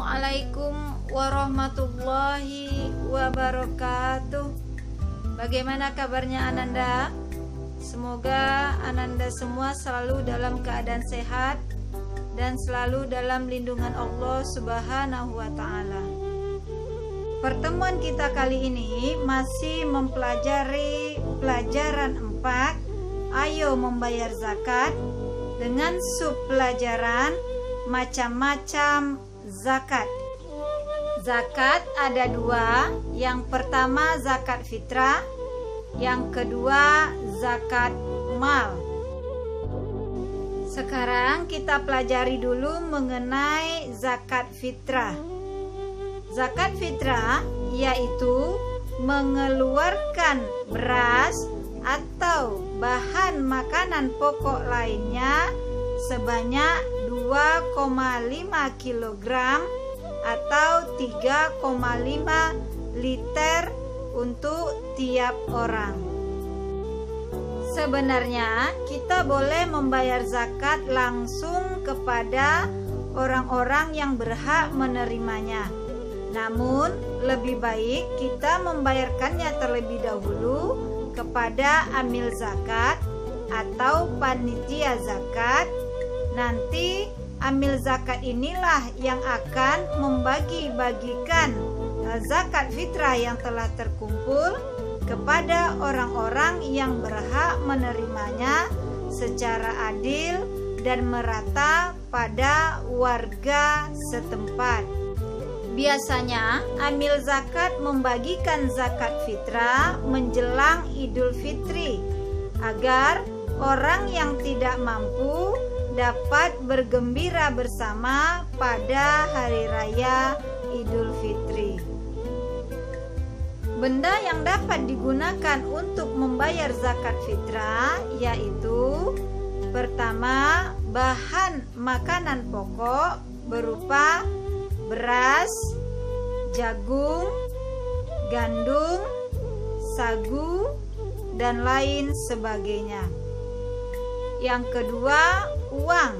Assalamualaikum warahmatullahi wabarakatuh. Bagaimana kabarnya Ananda? Semoga Ananda semua selalu dalam keadaan sehat dan selalu dalam lindungan Allah Subhanahu wa ta'ala. Pertemuan kita kali ini masih mempelajari pelajaran 4, Ayo Membayar Zakat, dengan sub pelajaran macam-macam zakat. Zakat ada dua, yang pertama zakat fitrah, yang kedua zakat mal. Sekarang kita pelajari dulu mengenai zakat fitrah. Zakat fitrah yaitu mengeluarkan beras atau bahan makanan pokok lainnya sebanyak 2,5 kg atau 3,5 liter untuk tiap orang. Sebenarnya kita boleh membayar zakat langsung kepada orang-orang yang berhak menerimanya. Namun lebih baik kita membayarkannya terlebih dahulu kepada amil zakat atau panitia zakat. Nanti amil zakat inilah yang akan membagi-bagikan zakat fitrah yang telah terkumpul kepada orang-orang yang berhak menerimanya secara adil dan merata pada warga setempat. Biasanya amil zakat membagikan zakat fitrah menjelang Idul Fitri agar orang yang tidak mampu dapat bergembira bersama pada hari raya Idul Fitri. Benda yang dapat digunakan untuk membayar zakat fitrah yaitu pertama, bahan makanan pokok berupa beras, jagung, gandum, sagu, dan lain sebagainya. Yang kedua, uang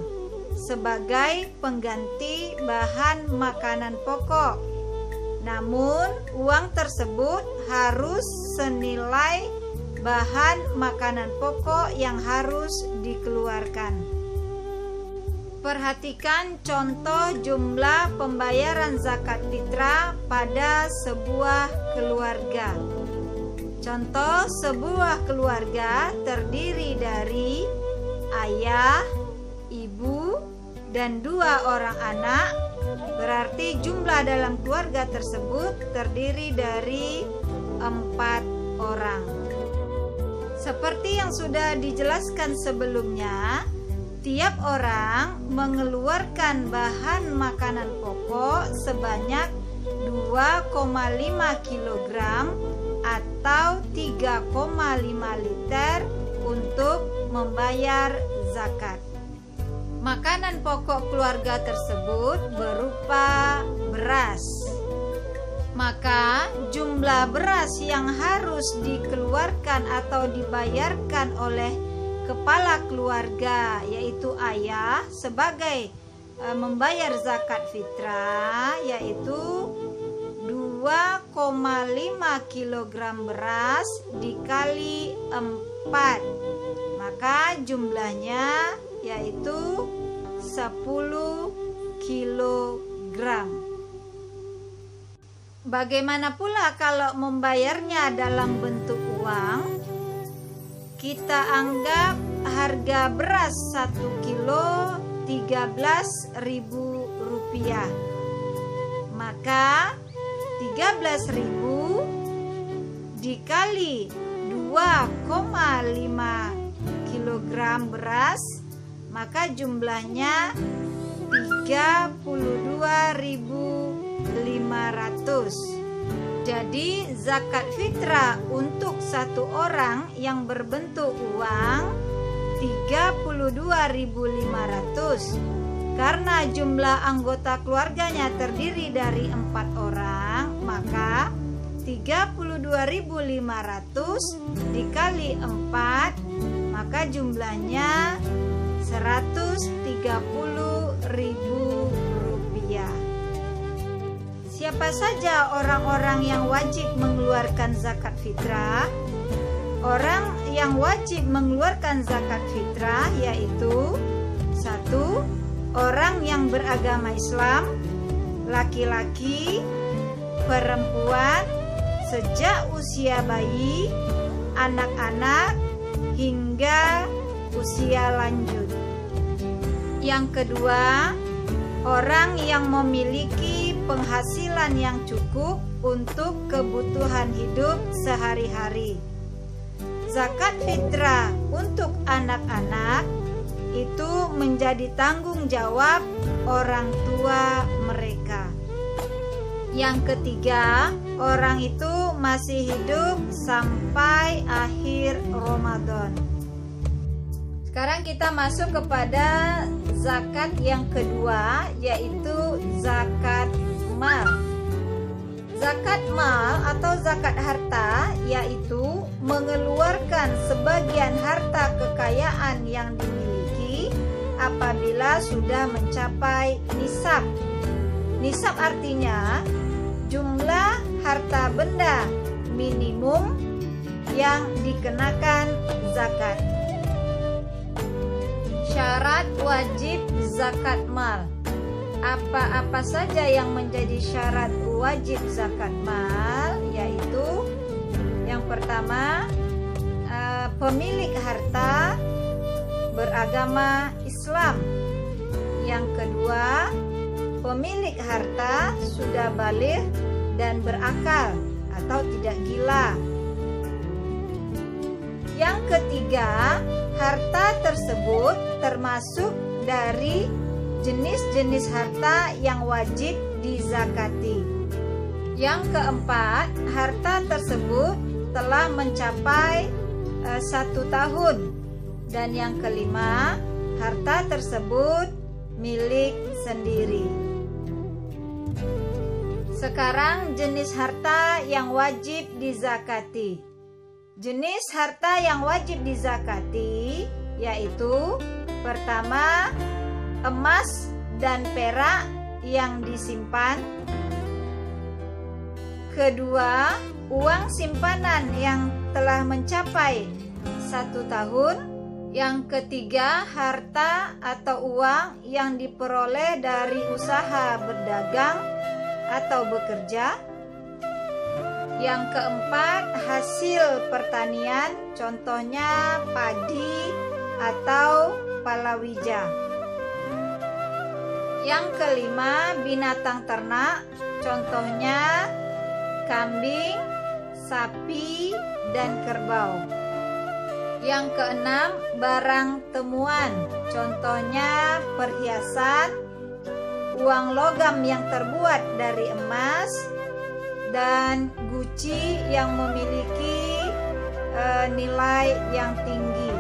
sebagai pengganti bahan makanan pokok. Namun, uang tersebut harus senilai bahan makanan pokok yang harus dikeluarkan. Perhatikan contoh jumlah pembayaran zakat fitrah pada sebuah keluarga. Contoh sebuah keluarga terdiri dari ayah, ibu, dan 2 orang anak. Berarti jumlah dalam keluarga tersebut terdiri dari 4 orang. Seperti yang sudah dijelaskan sebelumnya, tiap orang mengeluarkan bahan makanan pokok sebanyak 2,5 kg atau 3,5 liter untuk membayar zakat. Makanan pokok keluarga tersebut berupa beras. Maka jumlah beras yang harus dikeluarkan atau dibayarkan oleh kepala keluarga yaitu ayah sebagai membayar zakat fitrah yaitu 2,5 kg beras dikali 4. Maka jumlahnya yaitu 10 kg. Bagaimana pula kalau membayarnya dalam bentuk uang? Kita anggap harga beras 1 kilo Rp13.000. Maka 13.000 dikali 2,5 kg beras, maka jumlahnya 32.500. Jadi zakat fitrah untuk satu orang yang berbentuk uang 32.500. Karena jumlah anggota keluarganya terdiri dari 4 orang, maka 32.500 dikali 4, maka jumlahnya 130.000 rupiah. Siapa saja orang-orang yang wajib mengeluarkan zakat fitrah? Orang yang wajib mengeluarkan zakat fitrah yaitu: 1. Orang yang beragama Islam, laki-laki, perempuan, sejak usia bayi, anak-anak, hingga usia lanjut. Yang kedua, orang yang memiliki penghasilan yang cukup untuk kebutuhan hidup sehari-hari. Zakat fitrah untuk anak-anak itu menjadi tanggung jawab orang tua mereka. Yang ketiga, orang itu masih hidup sampai akhir Ramadan. Sekarang kita masuk kepada zakat yang kedua, yaitu zakat mal. Zakat mal atau zakat harta yaitu mengeluarkan sebagian harta kekayaan yang dimiliki apabila sudah mencapai nisab. Nisab artinya jumlah harta benda minimum yang dikenakan zakat. Syarat wajib zakat mal. Apa-apa saja yang menjadi syarat wajib zakat mal? Yaitu yang pertama, pemilik harta beragama Islam. Yang kedua, pemilik harta sudah baligh dan berakal atau tidak gila. Yang ketiga, harta tersebut termasuk dari jenis-jenis harta yang wajib dizakati. Yang keempat, harta tersebut telah mencapai 1 tahun. Dan yang kelima, harta tersebut milik sendiri. Sekarang jenis harta yang wajib dizakati. Jenis harta yang wajib dizakati yaitu: pertama, emas dan perak yang disimpan. Kedua, uang simpanan yang telah mencapai 1 tahun. Yang ketiga, harta atau uang yang diperoleh dari usaha berdagang atau bekerja. Yang keempat, hasil pertanian, contohnya padi atau palawija. Yang kelima, binatang ternak, contohnya kambing, sapi, dan kerbau. Yang keenam, barang temuan, contohnya perhiasan, uang logam yang terbuat dari emas, dan guci yang memiliki nilai yang tinggi.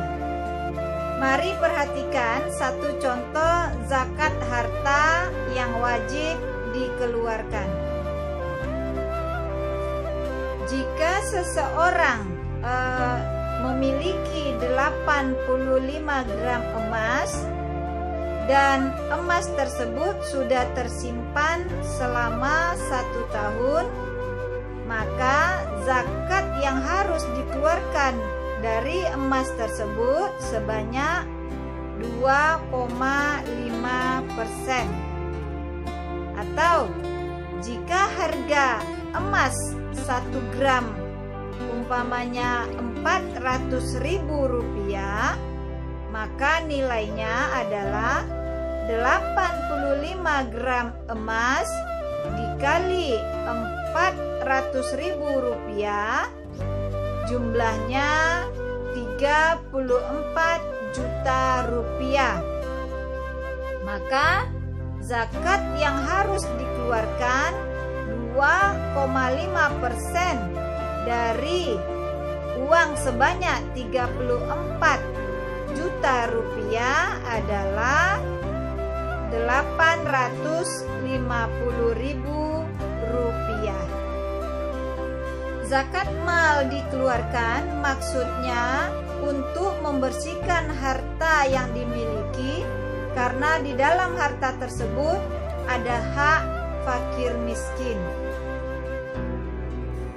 Mari perhatikan satu contoh zakat harta yang wajib dikeluarkan. Jika seseorang memiliki 85 gram emas dan emas tersebut sudah tersimpan selama 1 tahun, maka zakat yang harus dikeluarkan dari emas tersebut sebanyak 2,5%. Atau jika harga emas 1 gram umpamanya Rp400.000, maka nilainya adalah 85 gram emas dikali Rp400.000, jumlahnya 34 juta rupiah. Maka zakat yang harus dikeluarkan 2,5% dari uang sebanyak 34 juta rupiah adalah Rp850.000. Zakat mal dikeluarkan maksudnya untuk membersihkan harta yang dimiliki, karena di dalam harta tersebut ada hak fakir miskin.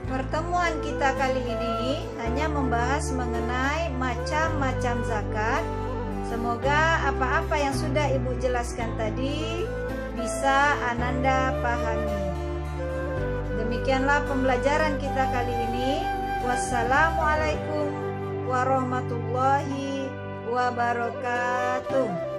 Pertemuan kita kali ini hanya membahas mengenai macam-macam zakat. Semoga apa-apa yang sudah Ibu jelaskan tadi bisa Ananda pahami. Demikianlah pembelajaran kita kali ini. Wassalamualaikum warahmatullahi wabarakatuh.